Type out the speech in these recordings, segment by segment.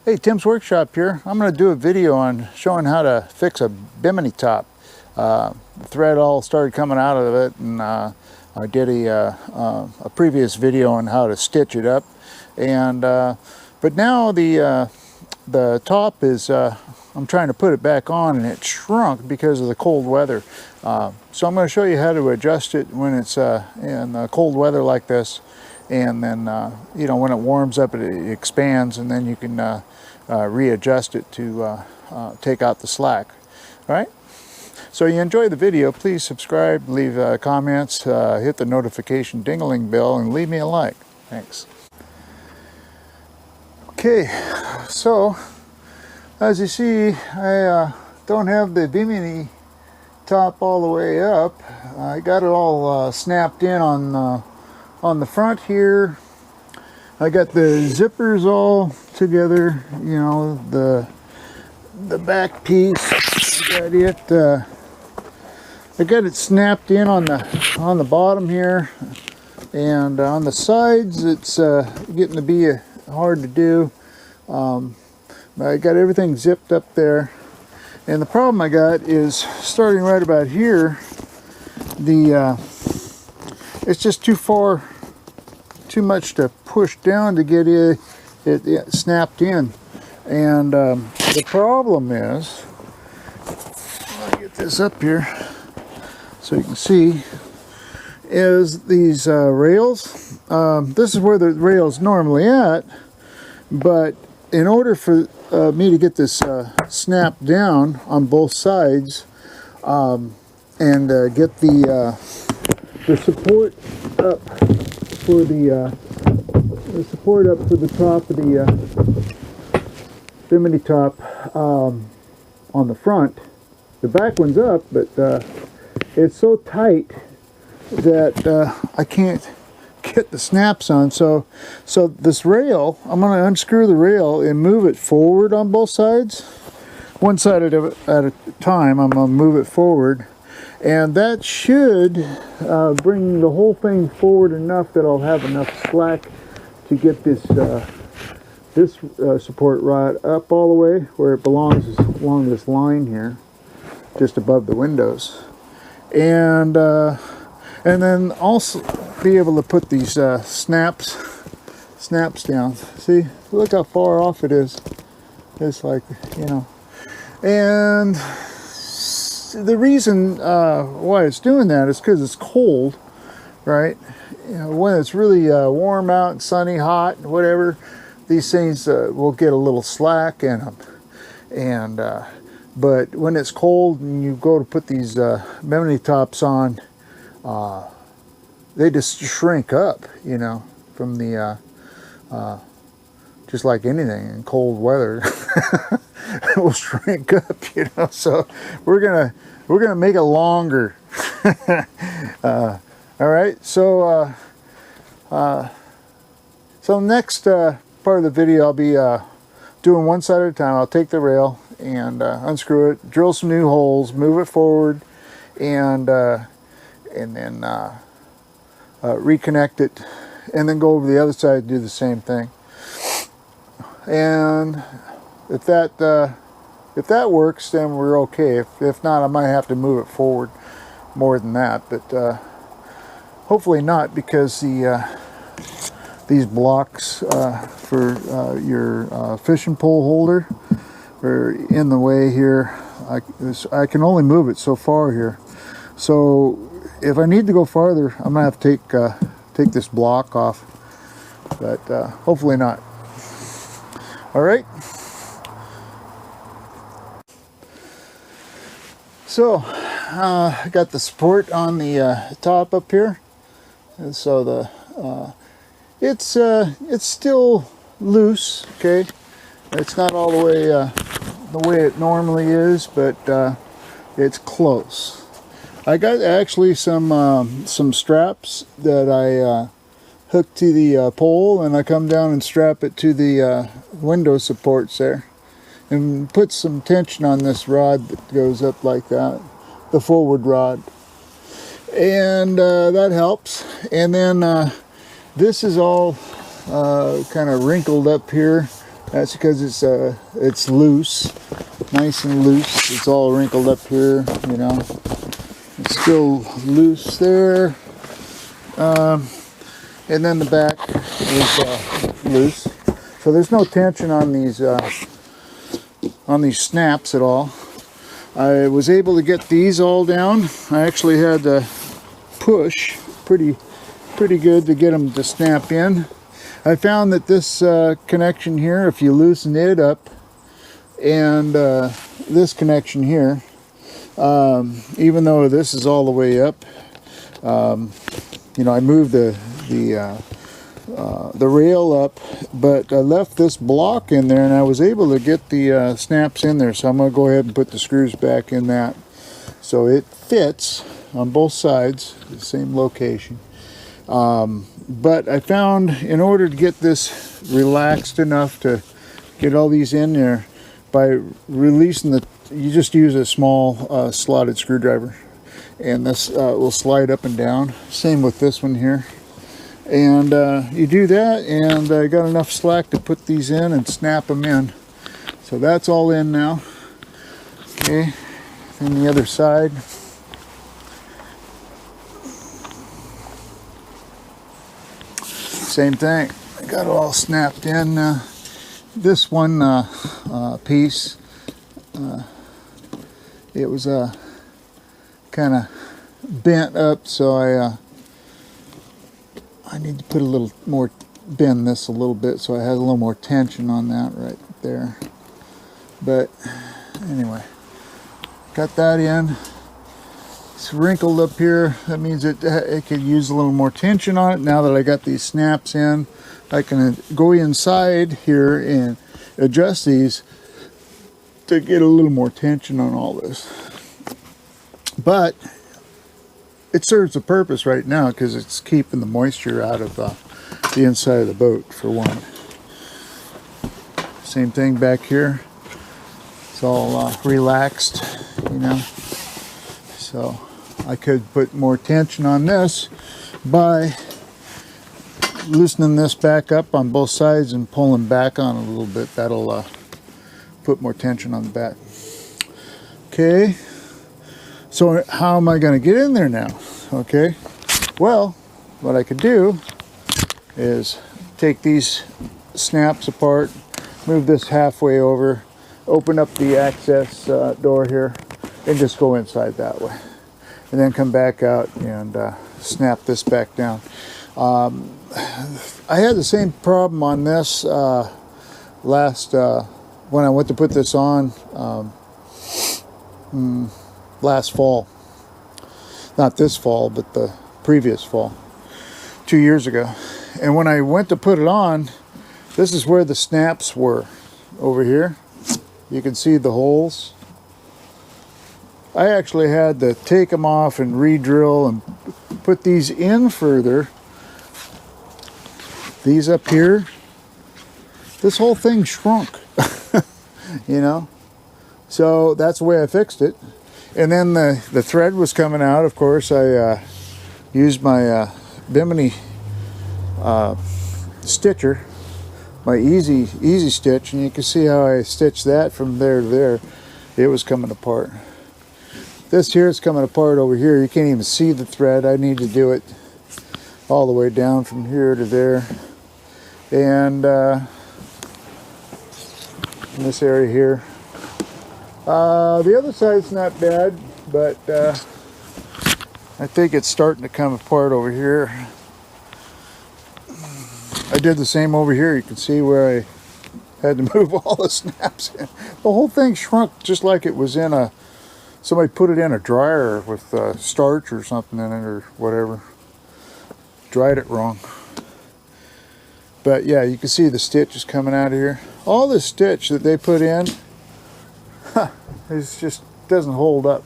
Hey, Tim's Workshop here. I'm going to do a video on showing how to fix a biminitop. The thread all started coming out of it, and I did a previous video on how to stitch it up. And but now the top is I'm trying to put it back on, and it shrunk because of the cold weather. So I'm going to show you how to adjust it when it's in cold weather like this. And then you know, when it warms up, it expands, and then you can readjust it to take out the slack. All right, so you enjoy the video, please subscribe, leave comments, hit the notification ding-a-ling bell, and leave me a like. Thanks. Okay, so as you see, I don't have the bimini top all the way up. I got it all snapped in on the front here. I got the zippers all together, you know, the back piece. I got it snapped in on the bottom here, and on the sides it's getting to be hard to do. I got everything zipped up there, and the problem I got is starting right about here. It's just too much to push down to get it snapped in. And the problem is, I'll get this up here so you can see, is these rails. This is where the rail's normally at, but in order for me to get this snapped down on both sides and get the support up for the support up for the top of the biminitop on the front. The back one's up, but it's so tight that I can't get the snaps on. So this rail, I'm going to unscrew the rail and move it forward on both sides. One side at a time, I'm going to move it forward. And that should bring the whole thing forward enough that I'll have enough slack to get this support rod up all the way where it belongs, along this line here, just above the windows. And then also be able to put these snaps down. See, look how far off it is. It's like, you know, and the reason why it's doing that is because it's cold, right? You know, when it's really warm out and sunny, hot, whatever, these things will get a little slack in them. And but when it's cold and you go to put these biminitops on, they just shrink up, you know, from the just like anything in cold weather. It will shrink up, you know. So we're gonna make it longer. All right, so so next part of the video, I'll be doing one side at a time. I'll take the rail and unscrew it, drill some new holes, move it forward, and then reconnect it, and then go over the other side and do the same thing. And if that works, then we're okay. If not, I might have to move it forward more than that, but hopefully not, because these blocks for your fishing pole holder are in the way here. I can only move it so far here. So if I need to go farther, I'm gonna have to take this block off, but hopefully not. All right. So I got the support on the top up here, and so the it's still loose. Okay, it's not all the way it normally is, but it's close. I got actually some straps that I hook to the pole, and I come down and strap it to the window supports there, and put some tension on this rod that goes up like that, the forward rod, and that helps. And then this is all kind of wrinkled up here That's because it's loose, nice and loose. It's all wrinkled up here, you know. It's still loose there, and then the back is loose. So there's no tension on these snaps at all. I was able to get these all down. I actually had to push pretty good to get them to snap in. I found that this connection here, if you loosen it up, and this connection here, even though this is all the way up, you know, I moved the rail up, but I left this block in there, and I was able to get the snaps in there. So I'm going to go ahead and put the screws back in that, so it fits on both sides, the same location. But I found, in order to get this relaxed enough to get all these in there, by releasing you just use a small slotted screwdriver, and this will slide up and down. Same with this one here. And you do that, and I got enough slack to put these in and snap them in. So that's all in now. Okay, and the other side. Same thing. I got it all snapped in. This one piece, it was kind of bent up, so I need to put a little more, bend this a little bit so I had a little more tension on that right there. But anyway, got that in. It's wrinkled up here. That means it could use a little more tension on it. Now that I got these snaps in, I can go inside here and adjust these to get a little more tension on all this. But it serves a purpose right now because it's keeping the moisture out of the inside of the boat, for one. Same thing back here. It's all relaxed, you know. So I could put more tension on this by loosening this back up on both sides and pulling back on it a little bit. That'll put more tension on the back. Okay, so how am I going to get in there now? Okay, well, what I could do is take these snaps apart, move this halfway over, open up the access door here, and just go inside that way, and then come back out and snap this back down. I had the same problem on this when I went to put this on last fall. Not this fall, but the previous fall, 2 years ago. And when I went to put it on, this is where the snaps were, over here. You can see the holes. I actually had to take them off and re-drill and put these in further. These up here, this whole thing shrunk, you know. So that's the way I fixed it. And then the thread was coming out. Of course, I used my Bimini stitcher, my easy stitch, and you can see how I stitched that from there to there. It was coming apart. This here is coming apart over here. You can't even see the thread. I need to do it all the way down from here to there. And in this area here. The other side's not bad, but I think it's starting to come apart over here. I did the same over here. You can see where I had to move all the snaps in. The whole thing shrunk just like it was in a, somebody put it in a dryer with starch or something in it or whatever. Dried it wrong. But yeah, you can see the stitch is coming out of here. All the stitch that they put in, it just doesn't hold up.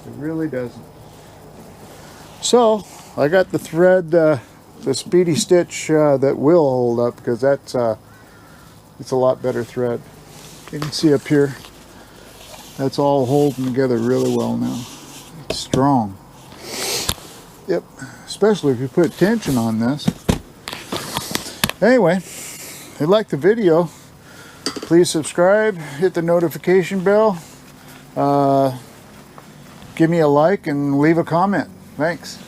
It really doesn't. So I got the thread, the Speedy Stitch that will hold up, because that's it's a lot better thread. You can see up here, that's all holding together really well now. It's strong. Yep, especially if you put tension on this. Anyway, if you like the video, please subscribe, hit the notification bell, give me a like, and leave a comment. Thanks.